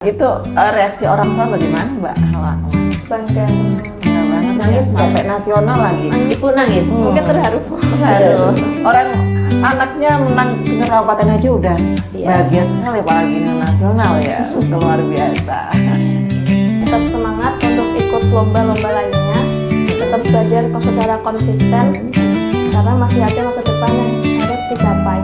Itu reaksi orang tua bagaimana Mbak Hawa? Bangga Banget, nangis sampai nasional lagi. Ibu nangis, mungkin terharu. Terharu. Orang anaknya menang tingkat kabupaten aja udah bahagia sekali, apalagi ini nasional ya. Luar biasa. Tetap semangat untuk ikut lomba-lomba lainnya. Tetap belajar secara konsisten karena masih ada masa depan yang harus dicapai.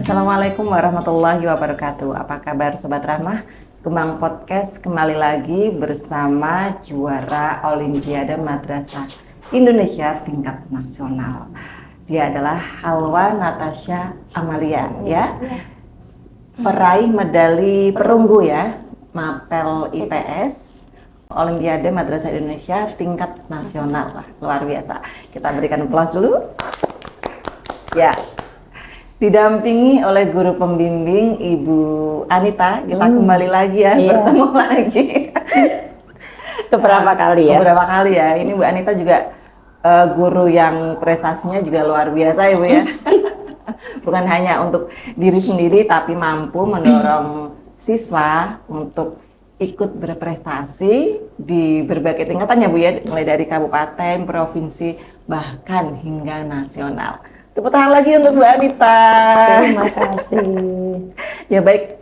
Assalamualaikum warahmatullahi wabarakatuh. Apa kabar Sobat Rahmah? Kembang Podcast kembali lagi bersama juara Olimpiade Madrasah Indonesia tingkat nasional. Dia adalah Halwa Natasha Amalia, ya. Peraih medali perunggu ya, Mapel IPS Olimpiade Madrasah Indonesia tingkat nasional. Wah, luar biasa. Kita berikan aplaus dulu. Ya. Didampingi oleh guru pembimbing Ibu Anita, kita kembali lagi ya, bertemu lagi. Beberapa kali ya. Beberapa kali ya. Ini Bu Anita juga guru yang prestasinya juga luar biasa ya Bu ya. Bukan hanya untuk diri sendiri, tapi mampu mendorong siswa untuk ikut berprestasi di berbagai tingkatan ya Bu ya, mulai dari kabupaten, provinsi, bahkan hingga nasional. Tepuk tangan lagi untuk Mbak Anita. Terima kasih. Ya baik.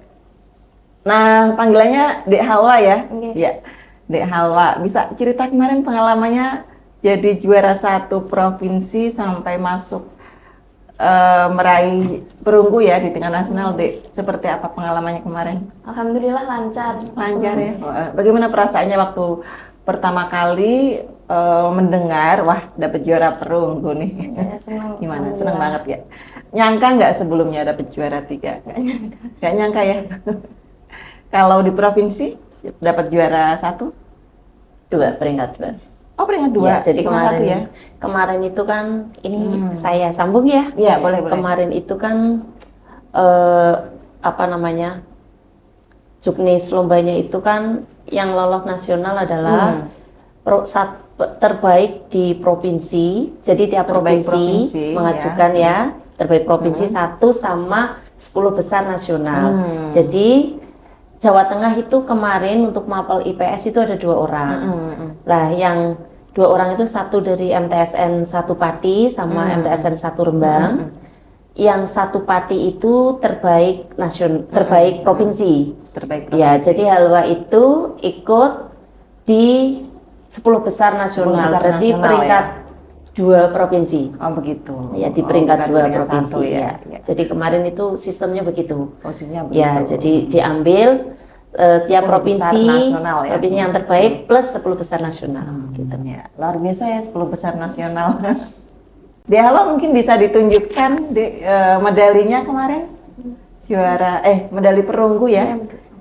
Nah, panggilannya Dek Halwa ya? Ya, Dek Halwa. Bisa cerita kemarin pengalamannya jadi juara satu provinsi sampai masuk meraih perunggu ya di tingkat nasional, Dek. Seperti apa pengalamannya kemarin? Alhamdulillah lancar. Lancar ya? Bagaimana perasaannya waktu pertama kali mendengar, wah dapat juara perunggu nih? Ya, senang. Gimana? Senang banget ya? Nyangka nggak sebelumnya dapat juara 3? Nggak nyangka ya? Kalau di provinsi dapat juara 1? 2, peringkat 2. Oh, peringkat 2. Ya, jadi Peringkat kemarin 1 ya? kemarin itu kan ini saya sambung ya. Iya, boleh. Kemarin itu kan apa namanya? Juknis lombanya itu kan yang lolos nasional adalah terbaik di provinsi. Jadi tiap provinsi mengajukan ya terbaik provinsi 1 sama 10 besar nasional. Jadi Jawa Tengah itu kemarin untuk Mapel IPS itu ada 2 orang. Lah yang 2 orang itu satu dari MTSN 1 Pati sama MTSN 1 Rembang. Yang 1 Pati itu terbaik nasional, terbaik provinsi. Terbaik provinsi. Ya, jadi Halwa itu ikut di 10 besar nasional, berarti peringkat 2 provinsi. Oh begitu. Ya, di peringkat 2 provinsi 1, ya. Jadi kemarin itu sistemnya begitu. Posisinya begitu. Ya, jadi diambil tiap provinsi, nasional, ya? provinsi yang terbaik plus 10 besar nasional. Gitu. Ya, luar biasa ya 10 besar nasional. Di Halwa mungkin bisa ditunjukkan medalinya kemarin, juara medali perunggu ya.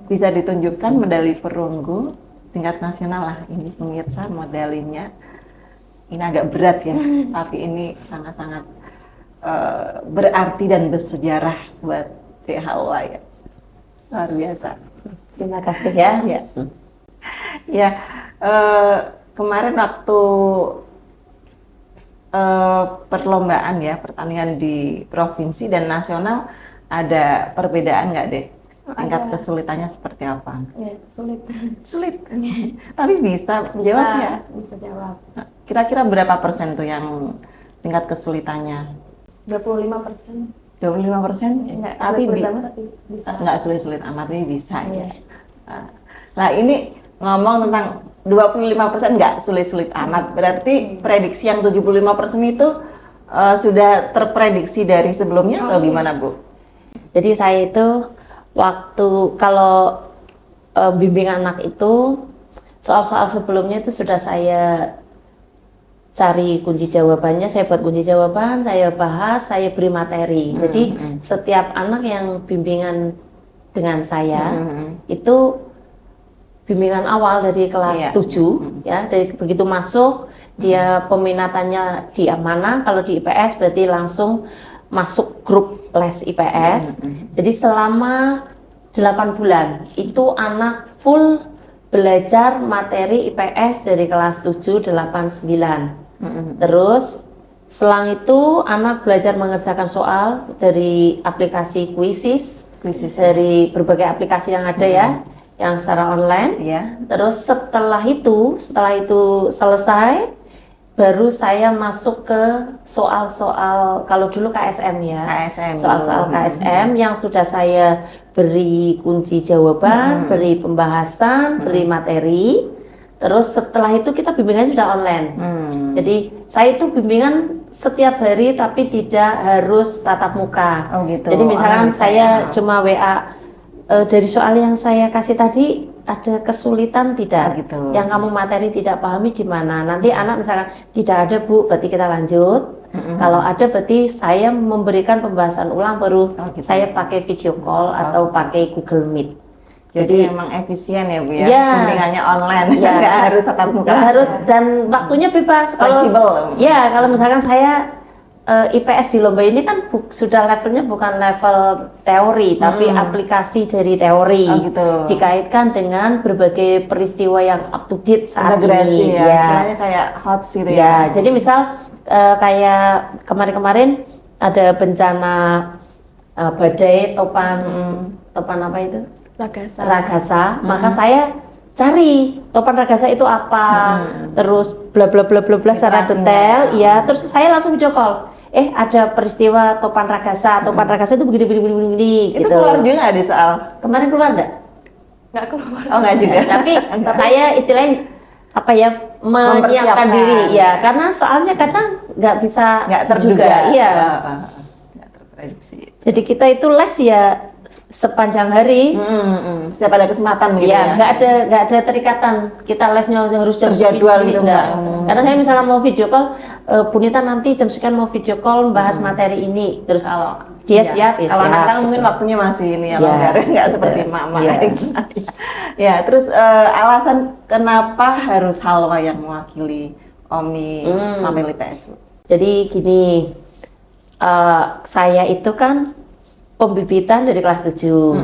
Bisa ditunjukkan medali perunggu tingkat nasional lah. Ini pemirsa medalinya. Ini agak berat ya, tapi ini sangat-sangat berarti dan bersejarah buat Dek Halwa ya. Luar biasa. Terima kasih ya. Ya, kemarin waktu perlombaan ya, pertandingan di provinsi dan nasional, ada perbedaan nggak Dek? Tingkat kesulitannya seperti apa? Ya, sulit. Sulit, tapi bisa jawabnya. Bisa jawab. Kira-kira berapa persen tuh yang tingkat kesulitannya? 25%. 25%? Enggak, Tapi tapi bisa. nggak sulit-sulit amat, tapi bisa ya. Nah ini ngomong tentang 25% nggak sulit-sulit amat, berarti prediksi yang 75% itu sudah terprediksi dari sebelumnya atau gimana Bu? Jadi saya itu waktu kalau bimbing anak itu soal-soal sebelumnya itu sudah saya cari kunci jawabannya, saya buat kunci jawaban, saya bahas, saya beri materi. Jadi setiap anak yang bimbingan dengan saya itu bimbingan awal dari kelas 7 ya, dari begitu masuk dia peminatannya di mana, kalau di IPS berarti langsung masuk grup les IPS. Jadi selama 8 bulan itu anak full belajar materi IPS dari kelas 7, 8, 9. Terus selang itu anak belajar mengerjakan soal dari aplikasi Quizzes Krisis. dari berbagai aplikasi yang ada ya, yang secara online. Ya. Terus setelah itu selesai, baru saya masuk ke soal-soal, kalau dulu KSM ya, KSM soal-soal dulu. KSM yang sudah saya beri kunci jawaban, beri pembahasan, beri materi. Terus setelah itu kita bimbingannya sudah online. Jadi saya itu bimbingan setiap hari tapi tidak harus tatap muka. Oh gitu. Jadi misalkan Online bisa saya ya. cuma WA, dari soal yang saya kasih tadi ada kesulitan tidak? Oh, gitu. Yang kamu materi tidak pahami di mana? Nanti anak misalkan tidak ada Bu, berarti kita lanjut. Kalau ada berarti saya memberikan pembahasan ulang, baru Oh, gitu. saya pakai video call atau pakai Google Meet. Jadi emang efisien ya Bu ya, Ya. bimbingannya online, Ya, nggak harus tatap muka. nggak harus, dan waktunya bebas. Fleksibel. Ya, kalau misalkan saya IPS di lomba ini kan sudah levelnya bukan level teori, tapi aplikasi dari teori. Oh, gitu. Dikaitkan dengan berbagai peristiwa yang up to date saat Integrasi ini. ya, istilahnya kayak hot gitu ya. Ya, jadi misal kayak kemarin-kemarin ada bencana badai topan apa itu? Ragasa, maka saya cari topan Ragasa itu apa, terus bla bla bla bla bla secara Literasinya. detail, ya. Terus saya langsung video call. Ada peristiwa topan Ragasa itu begini Itu gitu. keluar juga nggak di soal? Kemarin keluar enggak? Nggak keluar. Oh nggak juga. Tapi saya istilahnya apa ya, menyiapkan Mempersiapkan. diri ya, karena soalnya kadang nggak bisa Nggak terduga. juga, iya. Nggak terprediksi. Jadi kita itu les ya sepanjang hari. Setiap ada kesempatan gitu Iya, ya. nggak ada terikatan. Kita lesnya harus jam Terjadwal segini, gitu, enggak. enggak. Karena saya misalnya mau video call, Bu Nita nanti jam sekian mau video call bahas materi ini, terus Kalau dia iya. siap, ya Kalau siap. anak-anak mungkin gitu. waktunya masih ini ya, Iya, longgar, nggak gitu. seperti mama. Iya. Ya, terus alasan kenapa harus halwa yang mewakili Omi Mapel IPS? Bu? Jadi gini, saya itu kan pembibitan dari kelas 7.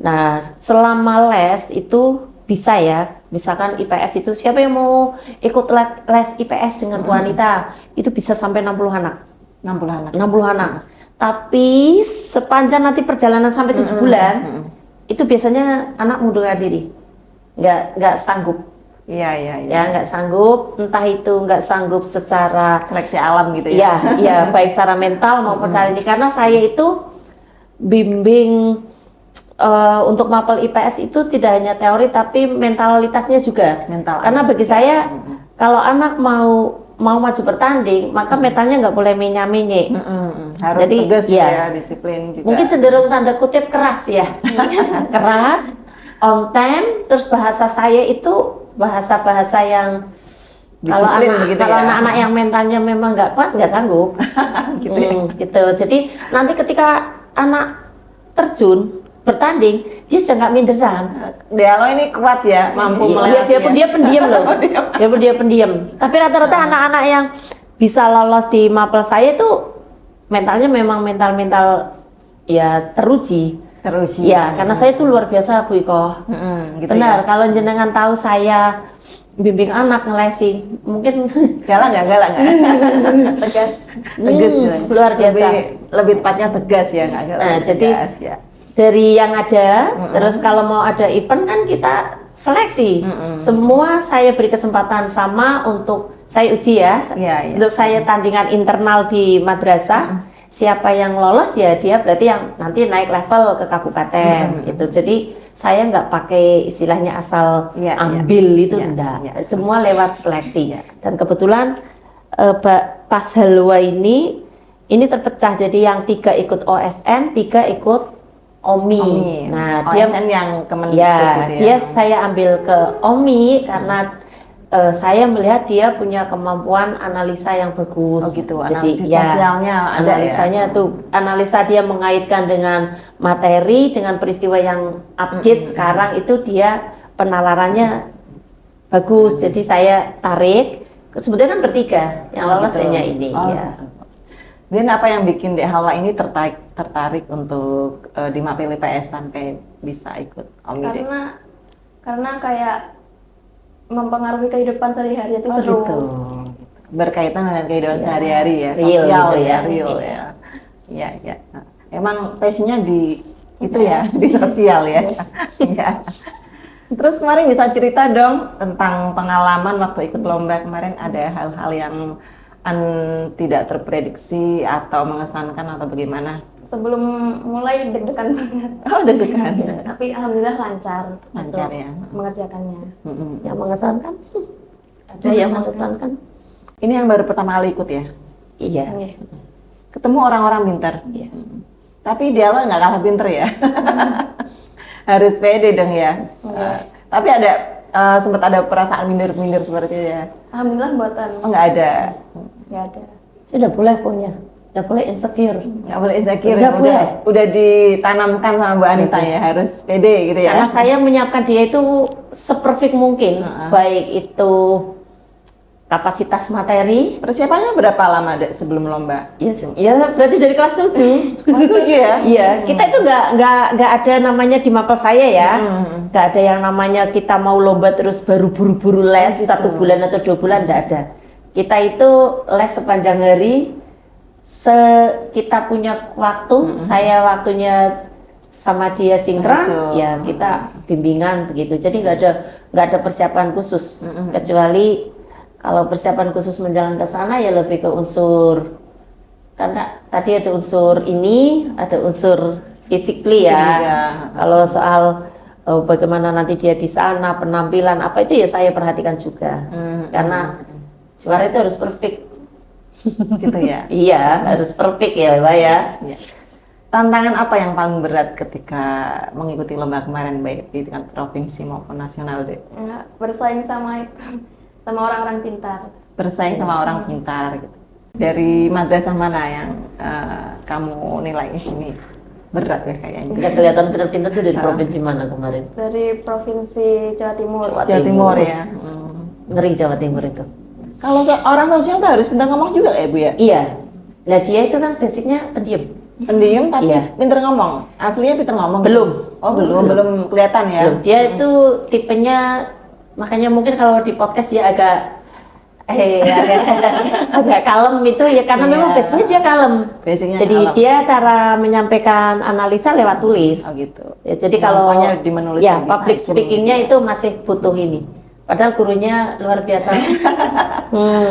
Nah, selama les itu bisa ya, misalkan IPS itu siapa yang mau ikut les IPS dengan Bu Anita, itu bisa sampai 60 anak. 60 anak. 60 anak. Tapi sepanjang nanti perjalanan sampai 7 bulan, itu biasanya anak mundurkan diri. Nggak sanggup. Iya, iya, iya. Ya, nggak sanggup, entah itu nggak sanggup secara Seleksi alam gitu ya. ya, baik secara mental maupun secara ini. Karena saya itu bimbing untuk mapel IPS itu tidak hanya teori tapi mentalitasnya juga. Mental. Karena bagi saya kalau anak mau maju bertanding, maka mentalnya nggak boleh menye-menye. Harus Jadi, tegas iya. ya, disiplin juga. Mungkin cenderung tanda kutip keras ya. Keras, on time, terus bahasa saya itu bahasa-bahasa yang Disiplin begitu ya. anak-anak yang mentalnya memang nggak kuat, nggak sanggup. Gitu ya. Gitu. Jadi nanti ketika anak terjun bertanding, dia sudah nggak minderan. Dialog ini kuat ya, mampu melewati. Biarpun dia pendiam loh. Biarpun dia pendiam. Tapi rata-rata anak-anak yang bisa lolos di mapel saya itu mentalnya memang mental ya teruji. Terus Ya, karena saya itu luar biasa Bu Iko. gitu Benar, ya. kalau jenengan tahu saya bimbing anak ngelesi, mungkin Galak nggak? Tegas. Tegas ya. luar biasa. Lebih tepatnya tegas ya, nggak galak. Nah, jadi tegas, ya. dari yang ada, terus kalau mau ada event kan kita seleksi. Semua saya beri kesempatan sama untuk saya uji ya. Iya, iya. Untuk saya tandingan internal di madrasah. Siapa yang lolos ya dia berarti yang nanti naik level ke kabupaten gitu. Jadi saya nggak pakai istilahnya asal Iya, ambil iya. itu Iya, enggak. iya. Semua lewat seleksi. Iya. Dan kebetulan pas halwa ini terpecah jadi yang 3 ikut OSN, 3 ikut OMI. Nah, OSN yang Kemendikbud ya, gitu ya. dia saya ambil ke OMI karena saya melihat dia punya kemampuan analisa yang bagus. Oh gitu, Jadi, analisis sosialnya ada analisanya ya. tuh, analisa dia mengaitkan dengan materi, dengan peristiwa yang update sekarang itu dia penalarannya bagus. Jadi saya tarik. Sebenarnya kan bertiga yang lolos gitu. hanya ini. Oh, Ya. gitu. Dan apa yang bikin Dek Halwa ini tertarik untuk di Mapel IPS sampai bisa ikut OMI Dek? Karena kayak mempengaruhi kehidupan sehari-hari itu Oh seru. gitu. Berkaitan dengan kehidupan sehari-hari ya, Real sosial gitu ya, ya. real ya. Iya, iya. Nah, emang passionnya di Itu ya di sosial ya. Iya. Terus kemarin bisa cerita dong tentang pengalaman waktu ikut lomba kemarin, ada hal-hal yang tidak terprediksi atau mengesankan atau bagaimana? Sebelum mulai deg-degan banget. Oh, deg-degan. Tapi alhamdulillah lancar Lancar untuk ya. mengerjakannya. Yang mengesankan? Ada yang mengesankan? Ini yang baru pertama kali ikut ya? Iya. Iya. Ketemu orang-orang pintar? Iya. Tapi di awal nggak kalah pinter ya? Harus pede dong ya? Tapi ada, sempat ada perasaan minder-minder seperti itu ya? Alhamdulillah buatan. Oh, nggak ada? Nggak ada. Sudah boleh punya. Udah boleh insecure. Nggak boleh insecure, Nggak boleh. udah ditanamkan sama Bu Anita ya, harus pede gitu ya? Karena saya menyiapkan dia itu seperfect mungkin, baik itu kapasitas materi. Persiapannya berapa lama Dek, sebelum lomba? Ya berarti dari kelas 7. Kelas 7 ya? Iya, kita itu nggak ada namanya di mapel saya ya. Nggak ada yang namanya kita mau lomba terus baru buru-buru les 1 bulan atau 2 bulan, nggak ada. Kita itu les sepanjang hari, kita punya waktu, saya waktunya sama dia sinkron, ya kita bimbingan begitu. Jadi nggak ada persiapan khusus, kecuali kalau persiapan khusus menjalan ke sana ya lebih ke unsur, karena tadi ada unsur ini, ada unsur physically ya. Kalau soal bagaimana nanti dia di sana, penampilan apa itu ya saya perhatikan juga. Karena juara itu harus perfect. Gitu ya? Iya, harus perfect ya Mbak ya. Iya. Tantangan apa yang paling berat ketika mengikuti lomba kemarin, baik di tingkat provinsi maupun nasional Dek? Ya, bersaing sama orang-orang pintar. Bersaing sama orang pintar gitu. Dari madrasah mana yang kamu nilai ini berat ya kayaknya? Nggak kelihatan pintar-pintar tuh dari provinsi mana kemarin? Dari Provinsi Jawa Timur. Jawa Timur ya. Ngeri Jawa Timur itu. Kalau orang sosial tuh harus pintar ngomong juga ya Bu ya? Iya. Nah dia itu kan basicnya pendiam. Pendiam tapi Iya. pintar ngomong. Aslinya pintar ngomong. Belum. Oh belum kelihatan ya? Belum. Dia itu tipenya, makanya mungkin kalau di podcast dia agak agak kalem itu ya karena memang basicnya dia kalem. Basicnya Jadi kalem. dia cara menyampaikan analisa lewat tulis. Oh gitu. Ya, jadi kalau Kemampuannya di menulis ya lebih public tajam speakingnya gitu ya. itu masih butuh ini. Padahal gurunya luar biasa.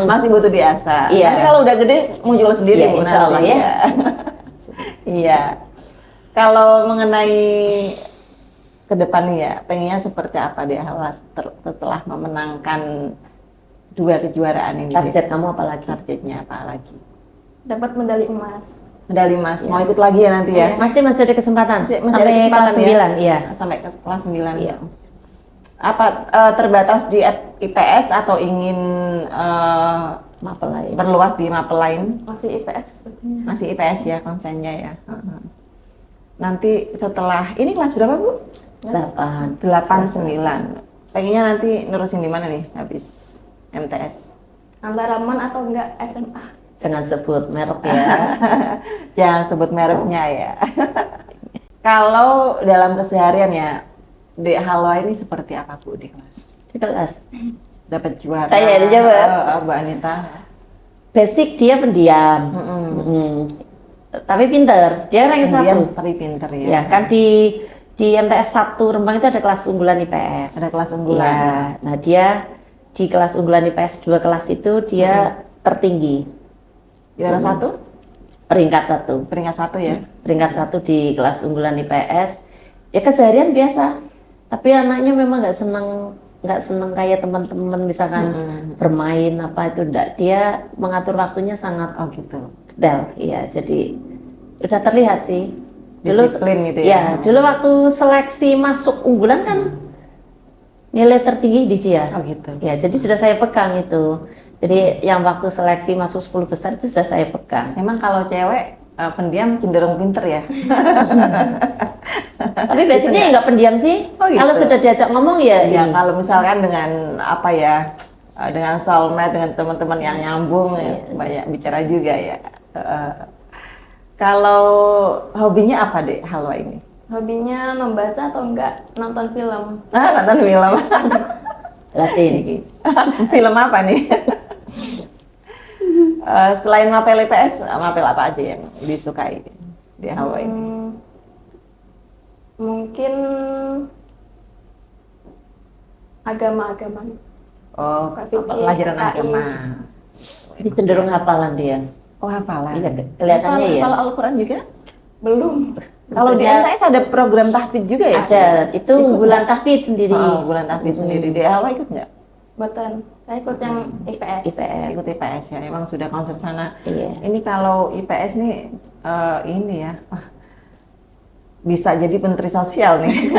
Masih butuh diasah. Iya. Nanti kalau udah gede muncul sendiri Iya, Bu, insya Allah nanti. ya. Iya. Kalau mengenai ke depan nih ya, pengennya seperti apa deh setelah memenangkan 2 kejuaraan ini? Target kamu apa lagi? Targetnya apa lagi? Dapat medali emas. Medali emas. Mau ikut lagi ya nanti ya? Masih ada kesempatan. Masih sampai ada kesempatan kelas ya? 9, iya. Sampai ke kelas 9. Iya. Apa terbatas di IPS atau ingin Mapel lain. berluas di mapel lain? Masih IPS. Masih IPS ya konsennya ya. Nanti setelah ini kelas berapa Bu? 8. 8, 9. Pengennya nanti nerusin di mana nih habis MTS? Antara MAN atau enggak SMA. Jangan sebut merek ya. Jangan sebut mereknya ya. Kalau dalam keseharian ya, Dek Halwa ini seperti apa Bu di kelas? Di kelas. Dapat juara? Saya yang jawab. Bu Anita. Basic dia pendiam. Tapi pinter. Dia rank Pendiam 1. tapi pinter ya. Ya, kan di MTS 1 Rembang itu ada kelas unggulan IPS. Ada kelas unggulan. Ya, nah dia di kelas unggulan IPS 2 kelas itu dia tertinggi. Juara 1? Peringkat 1. Peringkat 1 ya. Peringkat 1 di kelas unggulan IPS. Ya keseharian biasa. Tapi anaknya memang nggak seneng kayak teman-teman misalkan bermain apa itu enggak. Dia mengatur waktunya sangat Oh gitu. detail. Iya, jadi udah terlihat sih. Disiplin gitu ya. Ya, dulu waktu seleksi masuk unggulan kan nilai tertinggi di dia. Oh gitu. Ya, jadi sudah saya pegang itu. Jadi yang waktu seleksi masuk 10 besar itu sudah saya pegang. Memang kalau cewek pendiam cenderung pinter ya. Tapi basicnya ya nggak pendiam sih. Oh, gitu. Kalau sudah diajak ngomong ya. Ya ini. kalau misalkan dengan apa ya, dengan soulmate, dengan teman-teman yang nyambung, ya, banyak bicara juga ya. Kalau hobinya apa Dek Halwa ini? Hobinya membaca atau enggak nonton film. Nonton film. Latin. Film apa nih? Selain mapel IPS, mapel apa aja yang disukai di Halwa ini? Mungkin agama-agama. Oh, Fikih, pelajaran SAI. agama. Jadi cenderung hafalan dia. Oh, hafalan. Iya, kelihatannya ya. Hafal Al-Quran juga? Belum. Kalau di Maksudnya MTS ada program tahfidz juga ya? ada, itu bulan tahfidz sendiri. Oh, bulan tahfidz sendiri. Di Halwa ikut nggak? Betul. Saya ikut yang IPS. IPS. Ikut IPS ya, emang sudah konsen sana. Iya. Ini kalau IPS nih, ini ya, wah, bisa jadi menteri sosial nih.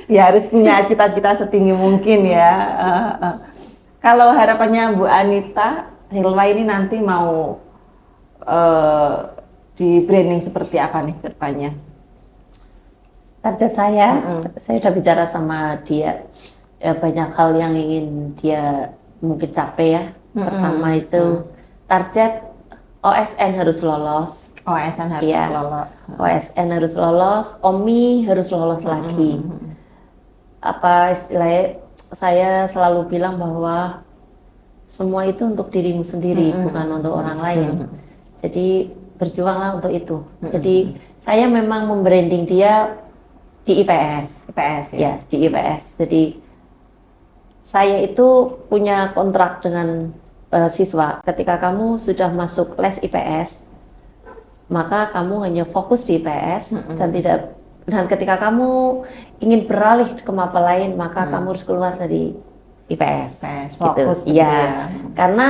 Ya harus punya cita-cita setinggi mungkin ya. Kalau harapannya Bu Anita, Hilwa ini nanti mau di branding seperti apa nih ke depannya? Target saya udah bicara sama dia. Ya, banyak hal yang ingin dia mungkin capai ya. Pertama itu target OSN harus lolos. OSN harus Iya. lolos. OSN harus lolos, OMI harus lolos lagi. Apa istilahnya, saya selalu bilang bahwa semua itu untuk dirimu sendiri, bukan untuk orang lain. Jadi berjuanglah untuk itu. Jadi saya memang membranding dia di IPS. IPS ya. Ya, di IPS. Jadi saya itu punya kontrak dengan siswa. Ketika kamu sudah masuk les IPS, maka kamu hanya fokus di IPS dan ketika kamu ingin beralih ke maba lain, maka kamu harus keluar dari IPS. IPS, Gitu. fokus gitu Iya. ya. Karena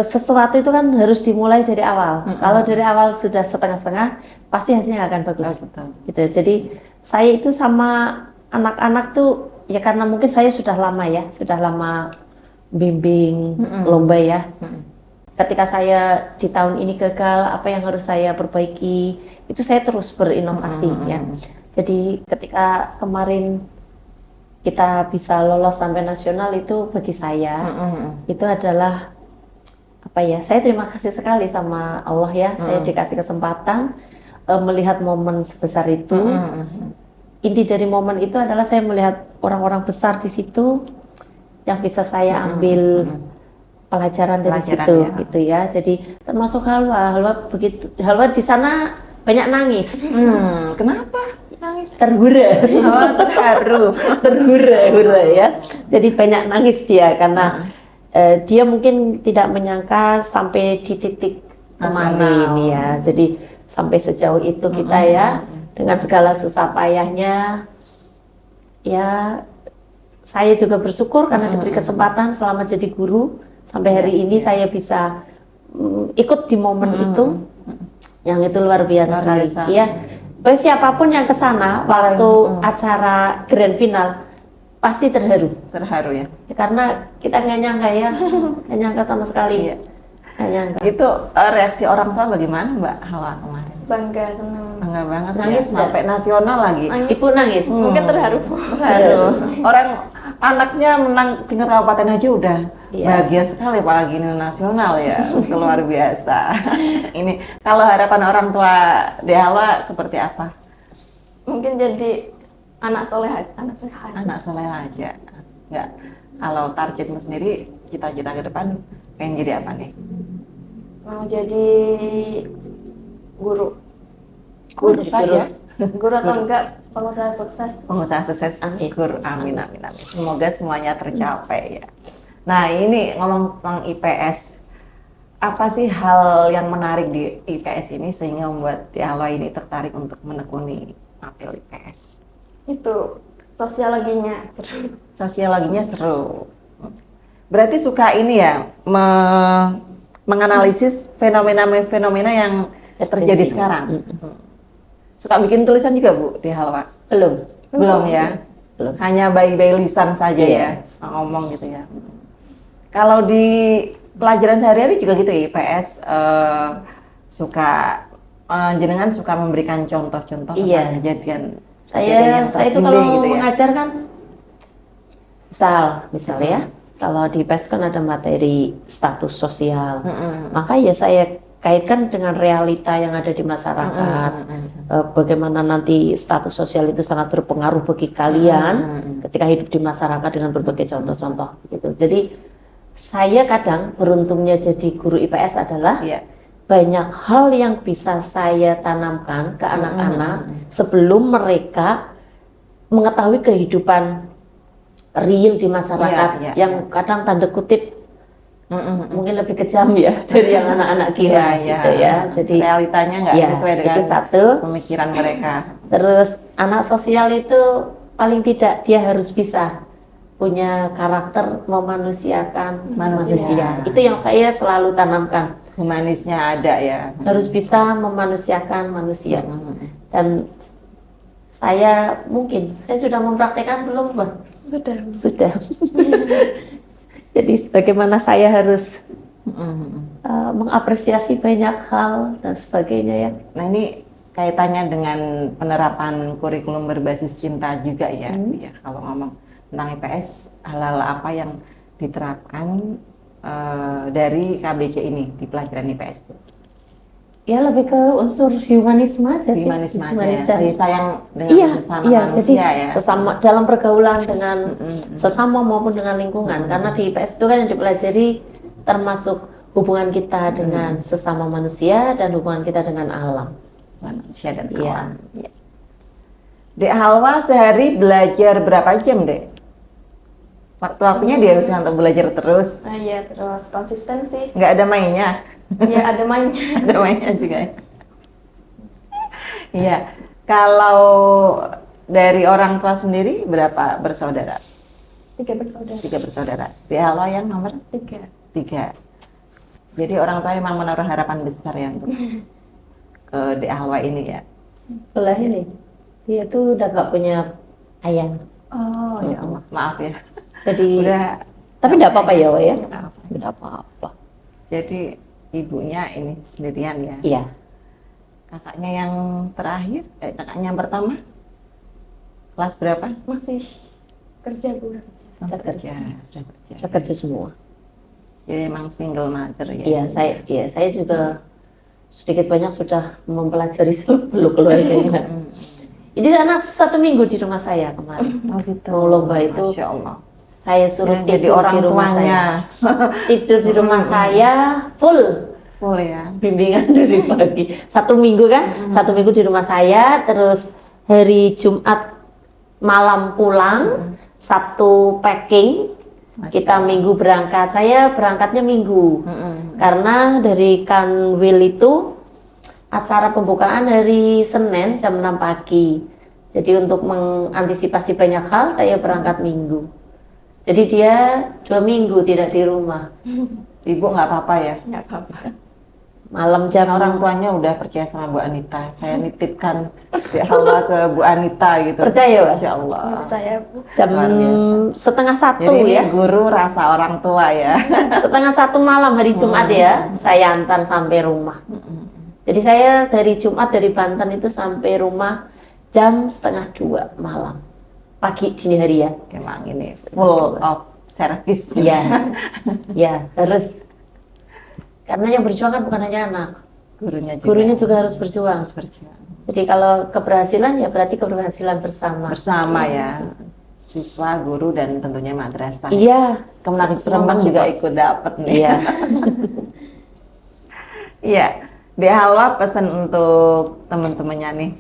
sesuatu itu kan harus dimulai dari awal. Kalau dari awal sudah setengah-setengah, pasti hasilnya akan bagus. Oh, betul. Gitu. Jadi saya itu sama anak-anak tuh ya karena mungkin saya sudah lama ya, sudah lama bimbing lomba ya. Ketika saya di tahun ini gagal, apa yang harus saya perbaiki, itu saya terus berinovasi ya. Jadi ketika kemarin kita bisa lolos sampai nasional itu bagi saya itu adalah apa ya? Saya terima kasih sekali sama Allah ya, saya dikasih kesempatan melihat momen sebesar itu. Inti dari momen itu adalah saya melihat orang-orang besar di situ yang bisa saya ambil pelajaran dari situ ya. gitu ya. Jadi termasuk Halwa di sana banyak nangis. Kenapa nangis? Terhura. Oh, terharu. Terhura ya. Jadi banyak nangis dia karena dia mungkin tidak menyangka sampai di titik kemarin ya. Jadi sampai sejauh itu kita ya dengan segala susah payahnya ya. Saya juga bersyukur karena diberi kesempatan selama jadi guru sampai hari ini saya bisa ikut di momen itu yang itu luar biasa sekali. Iya. Baik siapapun yang ke sana waktu acara grand final pasti terharu. Terharu ya. Ya, karena kita nggak nyangka ya, nggak nyangka sama sekali. Nggak nyangka. Itu reaksi orang tua bagaimana Mbak Halwa kemarin? Bangga, senang. Bangga banget Nangis ya, sampai nasional lagi. Ibu nangis. Mungkin terharu. Terharu. Orang anaknya menang tingkat kabupaten aja udah bahagia sekali, apalagi ini nasional ya. Itu luar biasa. Ini kalau harapan orang tua di Halwa seperti apa? Mungkin jadi anak soleh, anak soleh. Anak soleh aja. Enggak. Kalau targetmu sendiri, cita-cita ke depan pengen jadi apa nih? Mau jadi guru. Guru saja. Guru atau enggak pengusaha sukses. Pengusaha sukses. Amin. Guru. Amin, amin, amin. Semoga semuanya tercapai ya. Nah ini ngomong tentang IPS. Apa sih hal yang menarik di IPS ini sehingga membuat Halwa ini tertarik untuk menekuni mapel IPS? Itu sosiologinya seru. Sosiologinya seru. Berarti suka ini ya, menganalisis fenomena-fenomena yang terjadi sekarang. Suka bikin tulisan juga Bu di Halwa? Belum ya? Belum. Hanya bayi-bayi lisan saja ya, suka ngomong gitu ya. Kalau di pelajaran sehari-hari juga gitu ya, IPS suka jenengan suka memberikan contoh-contoh tentang kejadian yang Saya itu terjadi kalau gitu ya. mengajar kan misalnya ya kalau di PES kan ada materi status sosial maka ya saya kaitkan dengan realita yang ada di masyarakat bagaimana nanti status sosial itu sangat berpengaruh bagi kalian ketika hidup di masyarakat dengan berbagai contoh-contoh gitu. Jadi saya kadang beruntungnya jadi guru IPS adalah banyak hal yang bisa saya tanamkan ke anak-anak sebelum mereka mengetahui kehidupan real di masyarakat yang kadang tanda kutip mungkin lebih kejam ya dari yang anak-anak kira gitu ya. Jadi realitanya nggak sesuai dengan itu satu pemikiran mereka. Terus anak sosial itu paling tidak dia harus bisa punya karakter memanusiakan manusia. Itu yang saya selalu tanamkan. Humanisnya ada ya. Harus bisa memanusiakan manusia. Dan saya sudah mempraktekkan belum, Mbak? Sudah. Jadi bagaimana saya harus mengapresiasi banyak hal dan sebagainya ya. Nah ini kaitannya dengan penerapan kurikulum berbasis cinta juga ya. Ya kalau ngomong tentang IPS, hal-hal apa yang diterapkan dari KBC ini di pelajaran IPS, Bu? Ya lebih ke unsur humanisme aja sih. Humanisme aja ya. Sayang dengan sesama manusia jadi sesama dalam pergaulan dengan sesama maupun dengan lingkungan. Karena di IPS itu kan yang dipelajari termasuk hubungan kita dengan sesama manusia dan hubungan kita dengan alam. Manusia dan alam. Ya. Dek Halwa sehari belajar berapa jam, Dek? Waktu-waktunya dihabiskan untuk belajar terus? Iya, terus konsisten sih. Nggak ada mainnya? Iya, ada mainnya. Ada mainnya juga ya? Iya. Kalau dari orang tua sendiri berapa bersaudara? 3 bersaudara. 3 bersaudara. Dek Halwa yang nomor? 3. Jadi orang tua memang menaruh harapan besar ya untuk ke Dek Halwa ini ya? Setelah ini, dia tuh udah nggak punya ayah. Oh ya Allah, maaf ya. Jadi udah, tapi enggak apa-apa ya, Wak ya. Enggak apa-apa. Jadi ibunya ini sendirian ya. Iya. Kakaknya yang terakhir, kakaknya yang pertama kelas berapa? Masih kerja, Bu. Sudah kerja. Saya kerja semua. Jadi emang single mother ya. Iya, saya juga sedikit banyak sudah mempelajari seluk-beluk keluarganya. Ini anak 1 minggu di rumah saya kemarin. Oh gitu. Mau lomba itu. Masya Allah. Saya suruh jadi tidur orang di rumah tuanya. saya. Tidur di rumah saya full ya. bimbingan dari pagi. 1 minggu kan? 1 minggu di rumah saya, terus hari Jumat malam pulang, Sabtu packing. Kita Minggu berangkat. Saya berangkatnya Minggu. Karena dari Kanwil itu acara pembukaan hari Senin jam 6 pagi. Jadi untuk mengantisipasi banyak hal, saya berangkat Minggu. Jadi dia 2 minggu tidak di rumah. Ibu nggak apa-apa ya? Nggak apa-apa. Malam jam orang tuanya udah percaya sama Bu Anita. Saya nitipkan Dek Halwa ke Bu Anita gitu. Percaya, Pak? Insya Allah. Percaya, Bu. Jam setengah 1 Jadi ya. ini guru rasa orang tua ya. Setengah 1 malam hari Jumat ya, saya antar sampai rumah. Jadi saya dari Jumat dari Banten itu sampai rumah jam setengah 2 malam. Pagi dini hari ya. Emang ini full of service. Iya. Ya, harus. Karena yang berjuang kan bukan hanya anak. Gurunya juga harus berjuang. Jadi kalau keberhasilan ya berarti keberhasilan bersama. Bersama ya. Siswa, guru dan tentunya madrasah. Iya. Kemenang Rembang juga ikut dapat nih. Iya. Iya. Dek Halwa pesan untuk teman-temannya nih.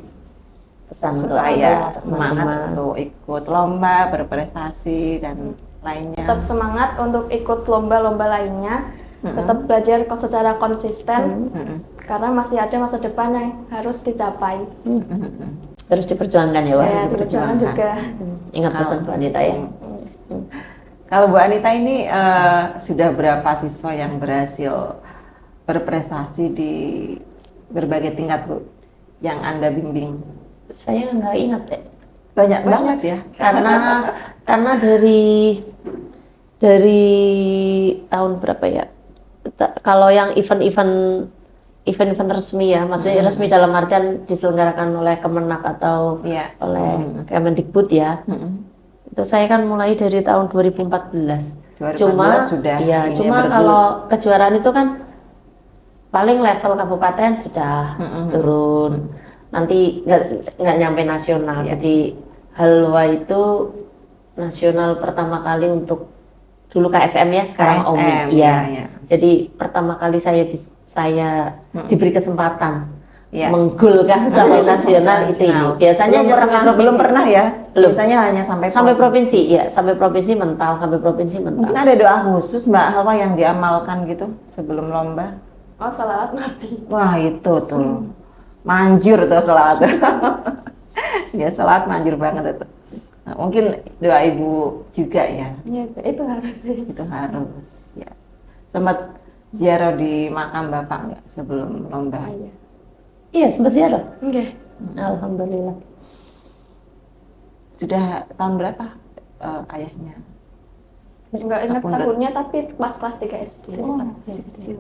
Pesan supaya semangat untuk ikut lomba, berprestasi dan lainnya. Tetap semangat untuk ikut lomba-lomba lainnya. Tetap belajar secara konsisten. Karena masih ada masa depan yang harus dicapai. Harus diperjuangkan ya, Wak. Ya, diperjuangkan juga. Ingat pesan Bu Anita ya. Kalau Bu Anita ini sudah berapa siswa yang berhasil berprestasi di berbagai tingkat, Bu, yang Anda bimbing? Saya nggak ingat ya. Banyak banget ya. Karena dari tahun berapa ya? Kalau yang event resmi ya, maksudnya resmi dalam artian diselenggarakan oleh Kemenak atau oleh Kemendikbud ya. Itu saya kan mulai dari tahun 2014. Cuma kalau kejuaraan itu kan paling level kabupaten sudah turun. Nanti nggak nyampe nasional. Jadi Halwa itu nasional pertama kali untuk dulu KSM ya, sekarang KSM, OMI. ya, Iya. ya. Jadi pertama kali saya diberi kesempatan Iya. menggulkan sampai nasional itu ini. Biasanya hanya sampai provinsi. belum pernah ya. Belum. Biasanya hanya sampai provinsi, ya, sampai provinsi mental, sampai provinsi mental. Mungkin ada doa khusus Mbak Halwa yang diamalkan gitu sebelum lomba. Oh, salawat Nabi. Wah itu tuh manjur tuh selawat. Ya selawat manjur banget itu. Nah, mungkin doa ibu juga ya. Iya, itu harus sih. Itu harus ya. Sempat ziarah di makam bapak nggak sebelum lomba? Iya. Iya, sempat ziarah. Oke. Alhamdulillah. Sudah tahun berapa ayahnya? Enggak ingat Aku nggak- tahunnya, tapi pas kelas 3 SD. Oh, Pas masih SD. kecil.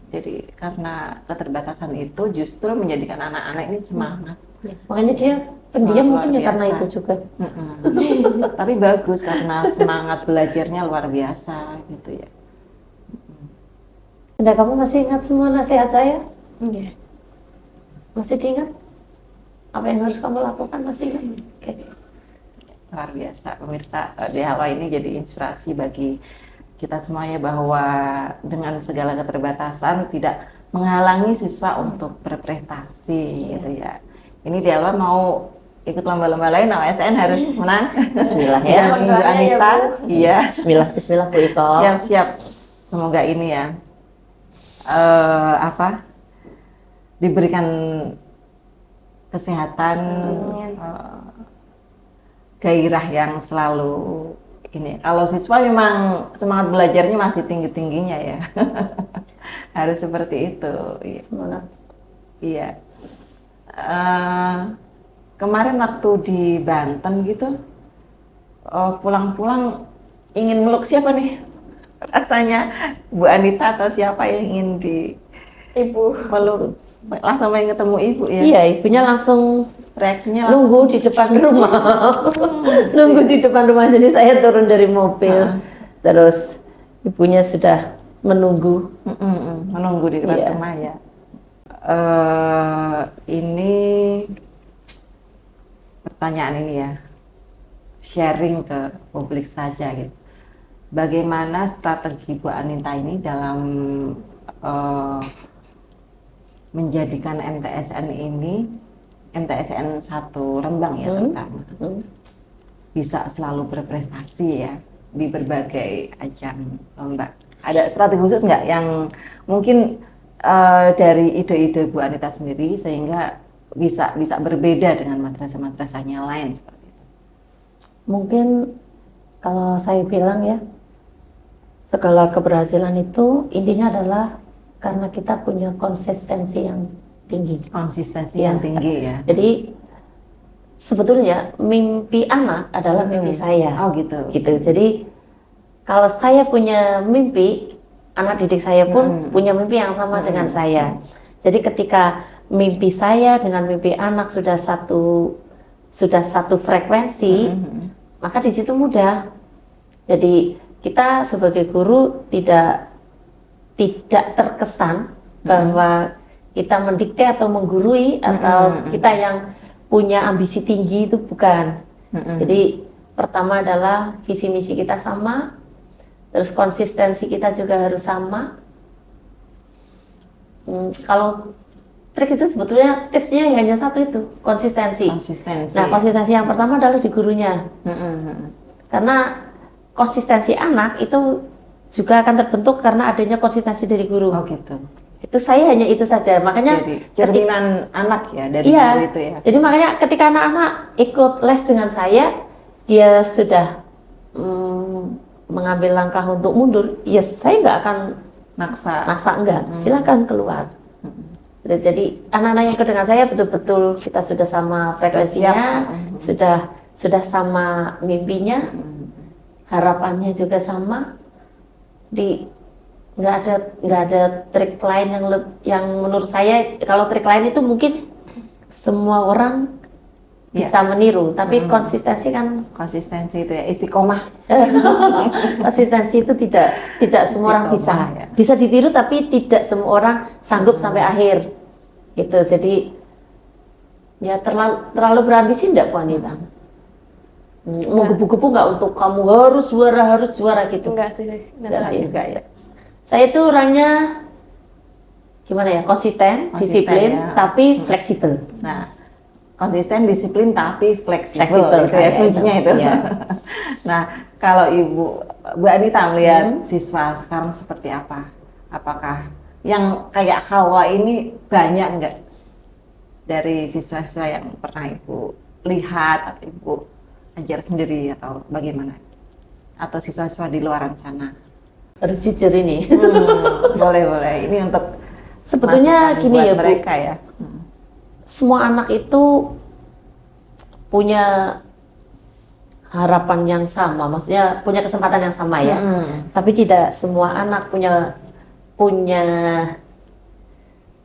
Jadi karena keterbatasan itu justru menjadikan anak-anak ini semangat. Ya, makanya dia pendiam Semangat mungkin luar ya karena biasa. itu juga. Tapi bagus karena semangat belajarnya luar biasa gitu ya. Anda kamu masih ingat semua nasihat saya? Iya. Masih diingat? Apa yang harus kamu lakukan masih ingat? Oke. Luar biasa pemirsa, DHW ini jadi inspirasi bagi kita semuanya bahwa dengan segala keterbatasan tidak menghalangi siswa untuk berprestasi gitu ya. Ini DHW mau ikut lomba-lomba lain, OSN harus menang. Bismillah ya. Dengan Ibu Doanya ya, Anita, Bu. iya. Bismillah, bismillah Bu Iko. Siap-siap. Semoga ini ya diberikan kesehatan, gairah yang selalu ini. Kalau siswa memang semangat belajarnya masih tinggi-tingginya ya. Harus seperti itu. Iya. Semangat. Iya. Kemarin waktu di Banten gitu, pulang-pulang ingin meluk siapa nih? Rasanya Bu Anita atau siapa yang ingin Ibu. dipeluk? Langsung pengen ketemu ibu ya? Iya, ibunya langsung Reaksinya langsung. nunggu di depan rumah. Nunggu di depan rumah. Jadi saya turun dari mobil. Terus ibunya sudah menunggu. Menunggu di depan Iya. rumah ya. Ini pertanyaan ini ya, sharing ke publik saja gitu. Bagaimana strategi Bu Anita ini dalam menjadikan MTSN ini, MTSN 1 Rembang ya terutama, bisa selalu berprestasi ya di berbagai ajang lomba. Ada strategi khusus nggak yang mungkin dari ide-ide Bu Anita sendiri sehingga bisa berbeda dengan madrasah-madrasahnya lain seperti itu? Mungkin kalau saya bilang ya, segala keberhasilan itu intinya adalah karena kita punya konsistensi yang tinggi. Konsistensi Iya. yang tinggi ya. Jadi sebetulnya mimpi anak adalah mimpi saya. Oh gitu. Gitu. Jadi kalau saya punya mimpi, anak didik saya pun punya mimpi yang sama dengan saya. Jadi ketika mimpi saya dengan mimpi anak sudah satu frekuensi, maka di situ mudah. Jadi kita sebagai guru tidak terkesan bahwa kita mendikte atau menggurui atau kita yang punya ambisi tinggi, itu bukan. Jadi pertama adalah visi misi kita sama, terus konsistensi kita juga harus sama. Kalau trik itu sebetulnya tipsnya hanya satu, itu konsistensi. Konsistensi. Nah, konsistensi yang pertama adalah di gurunya. Karena konsistensi anak itu juga akan terbentuk karena adanya konsistensi dari guru. Oh gitu. Itu saya hanya itu saja. Makanya Jadi cerminan anak ya dari iya, guru itu ya. jadi makanya ketika anak-anak ikut les dengan saya, dia sudah mengambil langkah untuk mundur, ya saya nggak akan maksa enggak, silakan keluar. Jadi anak-anak yang ikut dengan saya betul-betul kita sudah sama frekuensinya, sudah sama mimpinya, harapannya juga sama. Nggak ada trik lain yang menurut saya, kalau trik lain itu mungkin semua orang bisa meniru, tapi konsistensi kan Konsistensi itu ya, istiqomah. konsistensi itu tidak semua orang bisa. Ya. Bisa ditiru tapi tidak semua orang sanggup sampai akhir. Gitu. Jadi ya terlalu berambisi enggak Bu Anita? Menggebu-gebu nggak untuk kamu harus juara gitu? Enggak sih. Enggak sih. juga ya. Saya itu orangnya gimana ya, konsisten, disiplin, ya. tapi fleksibel. Nah, konsisten, disiplin, tapi fleksibel, Fleksibel itu ya kuncinya itu. Iya. Nah, kalau Bu Anita melihat siswa sekarang seperti apa? Apakah yang kayak Hawa ini banyak nggak dari siswa-siswa yang pernah Ibu lihat atau Ibu ajar sendiri atau bagaimana? Atau siswa-siswa di luaran sana? Harus jujur ini. Boleh. Ini untuk Sebetulnya masukan gini buat ya, Bu. mereka ya. Semua anak itu punya harapan yang sama, maksudnya punya kesempatan yang sama ya. Tapi tidak semua anak punya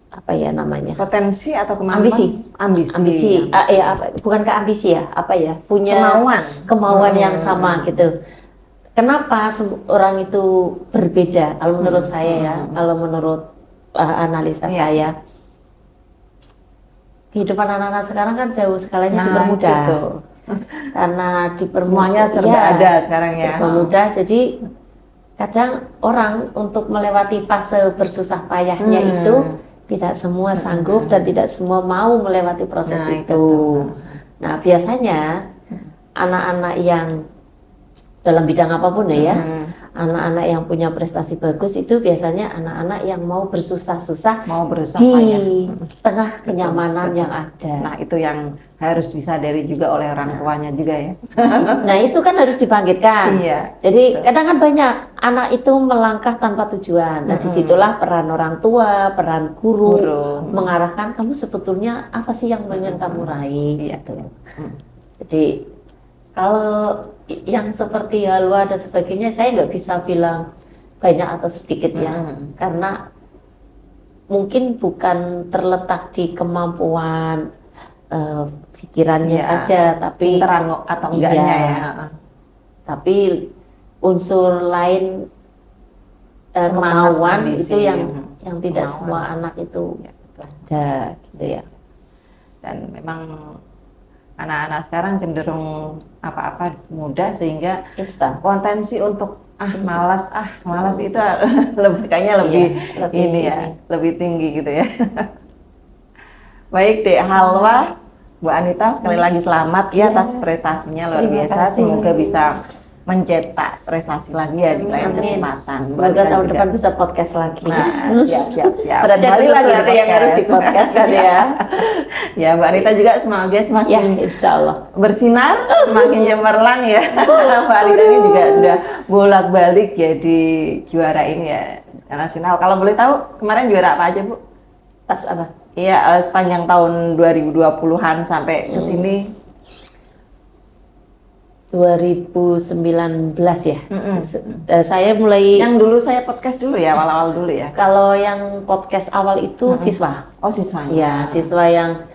apa ya namanya? Potensi atau kemampuan? Ambisi. Bukan ke ambisi ya, apa ya? Punya kemauan yang sama gitu. Kenapa orang itu berbeda? Kalau menurut saya ya, kalau menurut analisa saya, kehidupan anak-anak sekarang kan jauh skalanya dipermudah. Gitu. Karena Semuanya serba ada sekarang ya. Serba mudah, jadi kadang orang untuk melewati fase bersusah payahnya itu tidak semua sanggup dan tidak semua mau melewati proses itu. Nah, biasanya anak-anak yang dalam bidang apapun ya, anak-anak yang punya prestasi bagus itu biasanya anak-anak yang mau bersusah-susah di tengah kenyamanan yang ada. Nah, itu yang harus disadari juga oleh orang tuanya juga ya. Nah, itu kan harus dibangkitkan. Iya. Jadi kadang kan banyak anak itu melangkah tanpa tujuan. Nah, disitulah peran orang tua, peran guru mengarahkan kamu sebetulnya apa sih yang ingin kamu raih. Gitu. Jadi kalau yang seperti Halwa dan sebagainya, saya nggak bisa bilang banyak atau sedikit ya, karena mungkin bukan terletak di kemampuan pikirannya saja, tapi pinteran atau enggaknya ya. Tapi unsur lain kemauan itu yang tidak semua anak itu ada gitu ya. Dan memang anak-anak sekarang cenderung apa-apa mudah sehingga instan. Potensi untuk malas itu kayaknya lebih lebih tinggi gitu ya. Baik Dek Halwa, Bu Anita, sekali lagi selamat ya atas prestasinya luar biasa. Semoga bisa mencetak prestasi lagi ya di lain kesempatan. Semoga tahun depan bisa podcast lagi. Nah, siap. Berarti ada yang harus di podcast kan ya. Ya, Mbak Anita juga semoga semakin ya, insya Allah bersinar, semakin cemerlang ya. Mbak Anita ini juga sudah bolak-balik ya di juara ini ya nasional. Kalau boleh tahu kemarin juara apa aja Bu? Pas apa? Iya, sepanjang tahun 2020-an sampai ke sini. 2019 ya. Saya mulai yang dulu saya podcast dulu ya, awal-awal dulu ya. Kalau yang podcast awal itu siswa. Oh, siswa. Ya, siswa yang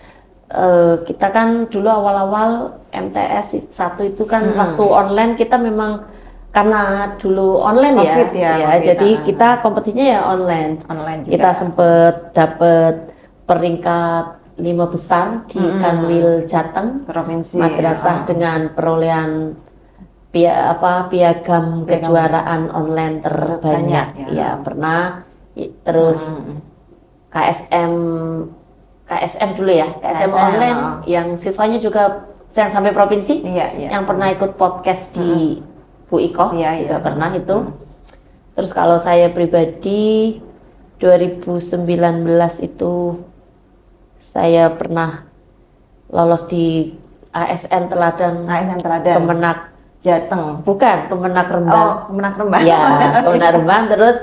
kita kan dulu awal-awal MTS 1 itu kan waktu online kita memang karena dulu online COVID ya jadi kita kompetisinya ya online juga. Kita sempat dapat peringkat 5 besar di Kanwil Jateng provinsi madrasah dengan perolehan piagam kejuaraan online terbanyak ya pernah. Terus KSM dulu ya, KSM online yang siswanya juga yang sampai provinsi yang pernah ikut podcast di Bu Iko juga pernah itu. Terus kalau saya pribadi 2019 itu saya pernah lolos di ASN Teladan Kemenak Jateng. Bukan, Kemenak Rembang. Oh, Kemenak Rembang. Ya, Kemenak Rembang terus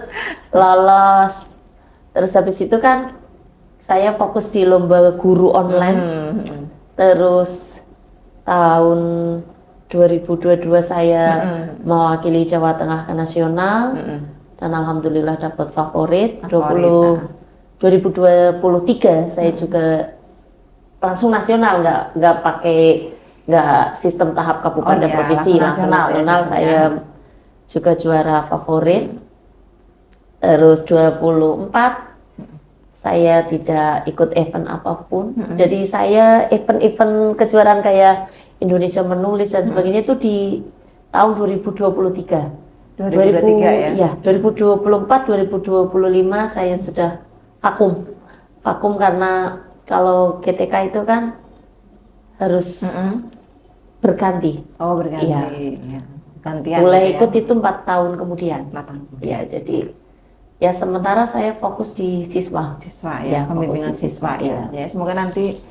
lolos. Terus habis itu kan saya fokus di lomba guru online. Terus tahun 2022 saya mewakili Jawa Tengah ke nasional dan alhamdulillah dapat favorit. 2023 saya juga langsung nasional, nggak sistem tahap kabupaten provinsi, langsung nasional saya juga juara favorit. Terus 24 saya tidak ikut event apapun. Jadi saya event-event kejuaraan kayak Indonesia menulis dan sebagainya itu di tahun 2023. 2023 ya? Ya, 2024, 2025 saya sudah vakum. Vakum karena kalau GTK itu kan harus berganti. Oh, berganti. Iya. Ya. Gantian Mulai gitu ikut itu 4 tahun kemudian. 4 tahun. Ya, jadi ya sementara saya fokus di siswa. Siswa Ya, ya, pembimbingan fokus di siswa siswa, ya. Ya, semoga nanti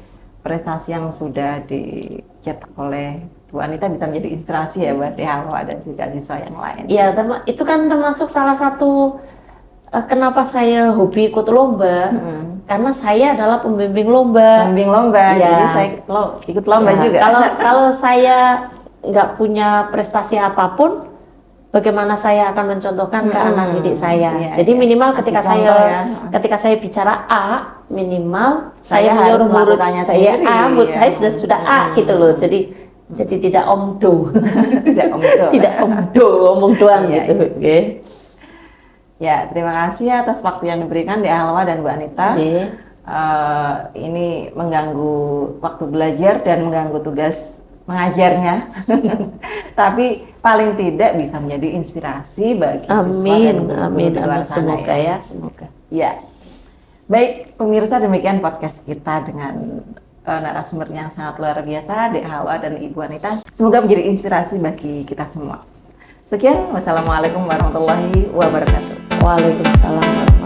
prestasi yang sudah dicetak oleh Bu Anita bisa menjadi inspirasi ya buat Hawa dan juga siswa yang lain. Ya, itu kan termasuk salah satu kenapa saya hobi ikut lomba. Karena saya adalah pembimbing lomba. Pembimbing lomba, Ya. jadi saya ikut lomba Ya, juga. Kalau saya nggak punya prestasi apapun, bagaimana saya akan mencontohkan ke anak didik saya? Iya, Jadi iya. minimal Kasih ketika contoh ya. ketika saya bicara A, minimal Saya saya harus menyuruh murid melakukannya saya sendiri, A, murid ya. saya sudah A gitu loh. Jadi tidak omdo, Tidak omdo. tidak omdo, omong doang Iya, gitu. iya. Oke. Ya, terima kasih atas waktu yang diberikan di Halwa dan Bu Anita. Oke. Ini mengganggu waktu belajar dan mengganggu tugas mengajarnya. Tapi paling tidak bisa menjadi inspirasi bagi siswa dan guru-guru Amin, di luar amin. sana Semoga ya. ya, semoga. Ya. Baik, pemirsa, demikian podcast kita dengan narasumber yang sangat luar biasa, Dek Hawa dan Ibu Anita. Semoga menjadi inspirasi bagi kita semua. Sekian, wassalamualaikum warahmatullahi wabarakatuh. Waalaikumsalam warahmatullahi wabarakatuh.